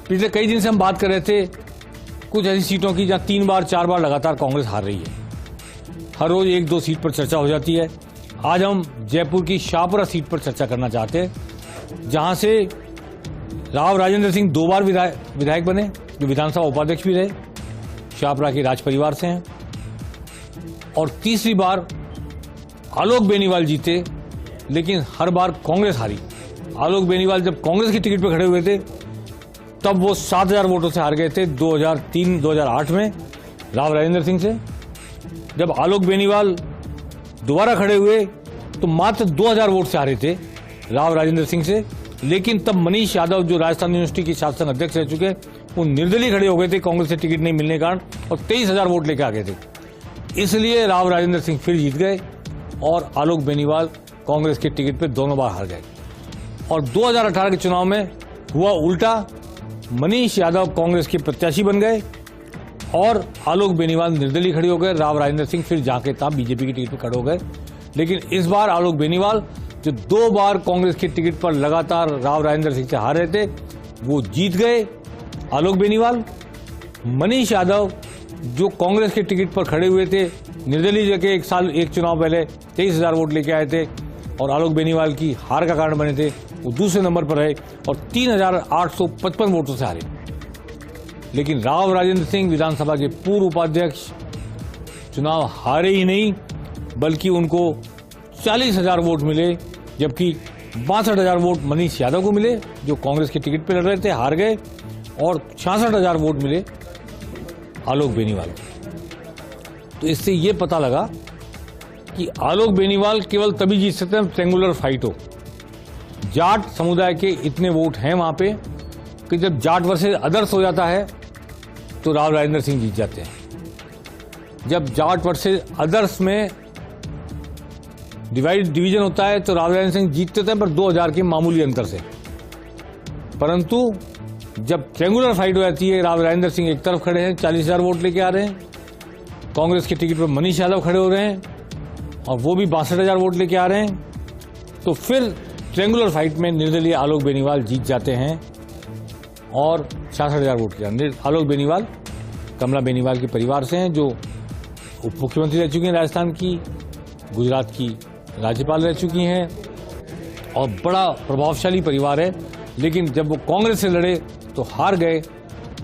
पिछले कई दिन से हम बात कर रहे थे कुछ ऐसी सीटों की जहां 3 बार 4 बार लगातार कांग्रेस हार रही है। हर रोज 1-2 सीट पर चर्चा हो जाती है। आज हम जयपुर की शाहपुरा सीट पर चर्चा करना चाहते हैं, जहां से राव राजेंद्र सिंह 2 बार विधायक बने, जो विधानसभा उपाध्यक्ष भी रहे, शाहपुरा के राज परिवार से हैं, और तीसरी बार आलोक बेनीवाल जीते, लेकिन हर बार कांग्रेस हारी। आलोक बेनीवाल जब कांग्रेस की टिकट पर खड़े हुए थे तब वो 7,000 वोटों से हार गए थे 2003-2008 में राव राजेंद्र सिंह से। जब आलोक बेनीवाल दोबारा खड़े हुए तो मात्र 2,000 वोट से हारे थे राव राजेंद्र सिंह से, लेकिन तब मनीष यादव, जो राजस्थान यूनिवर्सिटी के शासन अध्यक्ष रह चुके, वो निर्दलीय खड़े हो गए थे कांग्रेस से टिकट नहीं मिलने के कारण, और 23,000 वोट लेकर आ गए थे। इसलिए राव राजेंद्र सिंह फिर जीत गए और आलोक बेनीवाल कांग्रेस के टिकट पर दोनों बार हार गए। और 2018 के चुनाव में हुआ उल्टा, मनीष यादव कांग्रेस के प्रत्याशी बन गए और आलोक बेनीवाल निर्दलीय खड़े हो गए। राव राजेंद्र सिंह फिर जाके तब बीजेपी की टिकट पर खड़े हो गए। लेकिन इस बार आलोक बेनीवाल, जो 2 बार कांग्रेस की टिकट पर लगातार राव राजेंद्र सिंह से हार रहे थे, वो जीत गए। आलोक बेनीवाल, मनीष यादव, जो कांग्रेस के टिकट पर खड़े हुए थे निर्दलीय जगह, एक चुनाव पहले 23,000 वोट लेके आए थे और आलोक बेनीवाल की हार का कारण बने थे, वो दूसरे नंबर पर रहे और 3,855 वोटों से हारे। लेकिन राव राजेंद्र सिंह, विधानसभा के पूर्व उपाध्यक्ष, चुनाव हारे ही नहीं बल्कि उनको 40,000 वोट मिले, जबकि 62,000 वोट मनीष यादव को मिले, जो कांग्रेस के टिकट पर लड़ रहे थे, हार गए, और 66,000 वोट मिले आलोक बेनीवाल को। तो इससे ये पता लगा कि आलोक बेनीवाल केवल तभी जीत सकते हैं ट्रायंगुलर फाइट हो। जाट समुदाय के इतने वोट हैं वहां पे कि जब जाट वर्सेस अदर्स हो जाता है तो राव राजेंद्र सिंह जीत जाते हैं। जब जाट वर्सेस अदर्स में डिवीजन होता है तो राव राजेंद्र सिंह जीतते थे, पर 2,000 के मामूली अंतर से। परंतु जब ट्रायंगुलर फाइट हो जाती है, राव राजेंद्र सिंह एक तरफ खड़े हैं, 40,000 वोट लेके आ रहे हैं, कांग्रेस के टिकट पर मनीष यादव खड़े हो रहे हैं और वो भी 62,000 वोट लेके आ रहे हैं, तो फिर ट्रायंगुलर फाइट में निर्दलीय आलोक बेनीवाल जीत जाते हैं और 66,000 वोट के। आलोक बेनीवाल कमला बेनीवाल के परिवार से हैं, जो उप मुख्यमंत्री रह चुकी हैं राजस्थान की, गुजरात की राज्यपाल रह चुकी हैं, और बड़ा प्रभावशाली परिवार है। लेकिन जब वो कांग्रेस से लड़े तो हार गए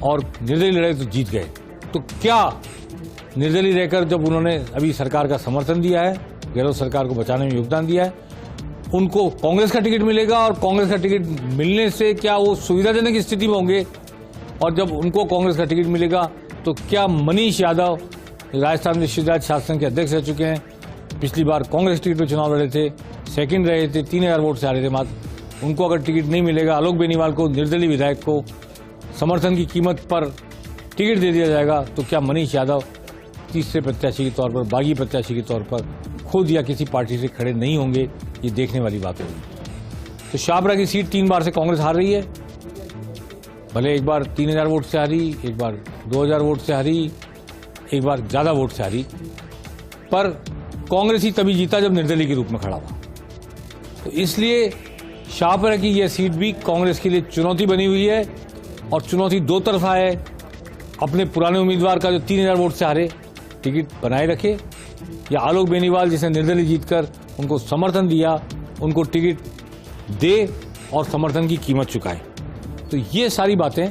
और निर्दलीय लड़े तो जीत गए। तो क्या निर्दलीय रहकर जब उन्होंने अभी सरकार का समर्थन दिया है, गहलोत सरकार को बचाने में योगदान दिया है, उनको कांग्रेस का टिकट मिलेगा, और कांग्रेस का टिकट मिलने से क्या वो सुविधाजनक स्थिति में होंगे, और जब उनको कांग्रेस का टिकट मिलेगा तो क्या मनीष यादव, राजस्थान विश्वविद्यालय शासन के अध्यक्ष रह चुके हैं, पिछली बार कांग्रेस टिकट पर चुनाव लड़े थे, सेकंड रहे थे, 3,000 वोट से हारे थे मात्र, उनको अगर टिकट नहीं मिलेगा, आलोक बेनीवाल को, निर्दलीय विधायक को समर्थन की कीमत पर टिकट दे दिया जाएगा, तो क्या मनीष यादव तीसरे प्रत्याशी के तौर पर, बागी प्रत्याशी के तौर पर खुद या किसी पार्टी से खड़े नहीं होंगे? ये देखने वाली बात होगी। तो शाहपुरा की सीट 3 बार से कांग्रेस हार रही है, भले एक बार 3,000 वोट से हारी, एक बार 2,000 वोट से हारी, एक बार ज्यादा वोट से हारी, पर कांग्रेस ही तभी जीता जब निर्दलीय के रूप में खड़ा हुआ। तो इसलिए शाहपुरा की यह सीट भी कांग्रेस के लिए चुनौती बनी हुई है, और चुनौती 2 तरफा है। अपने पुराने उम्मीदवार का जो 3,000 वोट से हारे, टिकट बनाए रखे, या आलोक बेनीवाल जिसने निर्दलीय जीतकर उनको समर्थन दिया, उनको टिकट दे और समर्थन की कीमत चुकाए। तो ये सारी बातें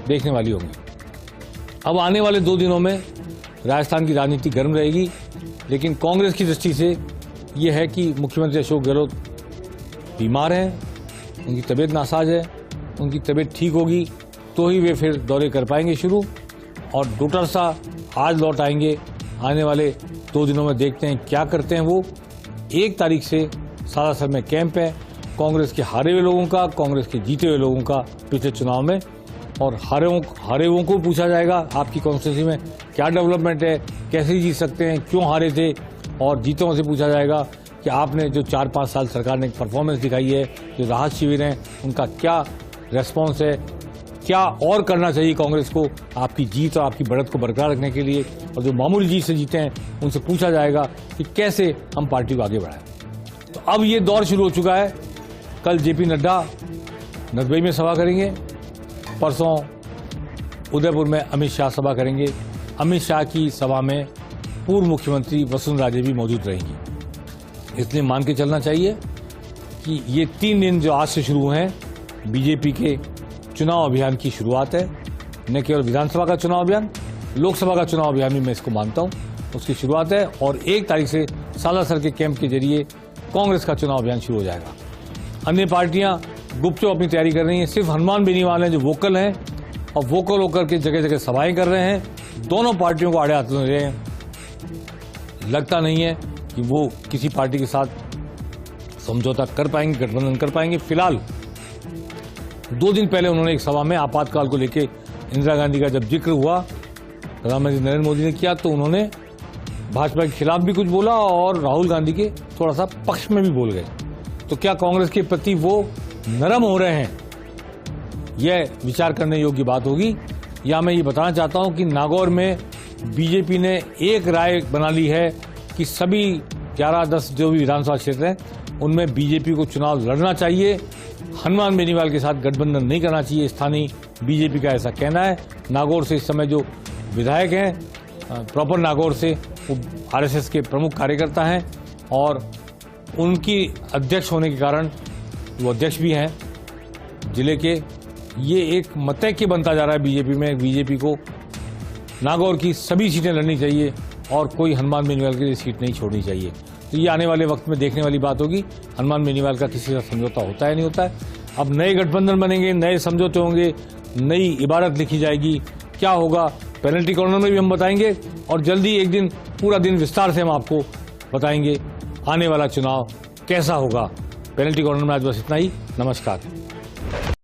देखने वाली होंगी। अब आने वाले 2 दिनों में राजस्थान की राजनीति गर्म रहेगी, लेकिन कांग्रेस की दृष्टि से यह है कि मुख्यमंत्री अशोक गहलोत बीमार हैं, उनकी तबीयत नासाज है, उनकी तबीयत ठीक होगी तो ही वे फिर दौरे कर पाएंगे शुरू, और डॉक्टर साहब आज लौट आएंगे। आने वाले 2 दिनों में देखते हैं क्या करते हैं वो। 1 तारीख से सालासर में कैंप है कांग्रेस के हारे हुए लोगों का, कांग्रेस के जीते हुए लोगों का पिछले चुनाव में, और हारे हुओं को पूछा जाएगा आपकी कॉन्स्टिट्यूंसी में क्या डेवलपमेंट है, कैसे जीत सकते हैं, क्यों हारे थे, और जीते हुओं से पूछा जाएगा कि आपने जो 4-5 साल सरकार ने परफॉर्मेंस दिखाई है, जो राहत शिविर हैं, उनका क्या रेस्पॉन्स है, क्या और करना चाहिए कांग्रेस को आपकी जीत और आपकी बढ़त को बरकरार रखने के लिए, और जो मामूली जीत से जीते हैं उनसे पूछा जाएगा कि कैसे हम पार्टी को आगे बढ़ाएं। तो अब ये दौर शुरू हो चुका है। कल जेपी नड्डा नदबई में सभा करेंगे, परसों उदयपुर में अमित शाह सभा करेंगे। अमित शाह की सभा में पूर्व मुख्यमंत्री वसुंधरा राजे भी मौजूद रहेंगी। इसलिए मान के चलना चाहिए कि ये 3 दिन जो आज से शुरू हैं बीजेपी के चुनाव अभियान की शुरुआत है। न केवल विधानसभा का चुनाव अभियान, लोकसभा का चुनाव अभियान भी मैं इसको मानता हूं, उसकी शुरुआत है। और 1 तारीख से सालासर के कैंप के जरिए कांग्रेस का चुनाव अभियान शुरू हो जाएगा। अन्य पार्टियां गुपचुप अपनी तैयारी कर रही हैं। सिर्फ हनुमान बेनीवाल हैं जो वोकल हैं और वोकल होकर के जगह जगह सभाएं कर रहे हैं। दोनों पार्टियों को आड़े हाथ ले रहे हैं। लगता नहीं है कि वो किसी पार्टी के साथ समझौता कर पाएंगे, गठबंधन कर पाएंगे। फिलहाल 2 दिन पहले उन्होंने एक सभा में आपातकाल को लेकर इंदिरा गांधी का जब जिक्र हुआ, प्रधानमंत्री नरेंद्र मोदी ने किया, तो उन्होंने भाजपा के खिलाफ भी कुछ बोला और राहुल गांधी के थोड़ा सा पक्ष में भी बोल गए। तो क्या कांग्रेस के प्रति वो नरम हो रहे हैं, यह विचार करने योग्य बात होगी। या मैं ये बताना चाहता हूं कि नागौर में बीजेपी ने एक राय बना ली है कि सभी 11-10 जो भी विधानसभा क्षेत्र हैं उनमें बीजेपी को चुनाव लड़ना चाहिए, हनुमान बेनीवाल के साथ गठबंधन नहीं करना चाहिए। स्थानीय बीजेपी का ऐसा कहना है। नागौर से इस समय जो विधायक हैं प्रॉपर नागौर से, वो आरएसएस के प्रमुख कार्यकर्ता हैं और उनकी अध्यक्ष होने के कारण, वो अध्यक्ष भी हैं जिले के, ये एक मतैक्य बनता जा रहा है बीजेपी में। बीजेपी को नागौर की सभी सीटें लड़नी चाहिए और कोई हनुमान बेनीवाल के लिए सीट नहीं छोड़नी चाहिए। तो ये आने वाले वक्त में देखने वाली बात होगी, हनुमान बेनीवाल का किसी से समझौता होता है नहीं होता है। अब नए गठबंधन बनेंगे, नए समझौते होंगे, नई इबारत लिखी जाएगी, क्या होगा पेनल्टी कॉर्नर में भी हम बताएंगे और जल्दी एक दिन पूरा दिन विस्तार से हम आपको बताएंगे आने वाला चुनाव कैसा होगा। पेनल्टी कॉर्नर में आज बस इतना ही। नमस्कार।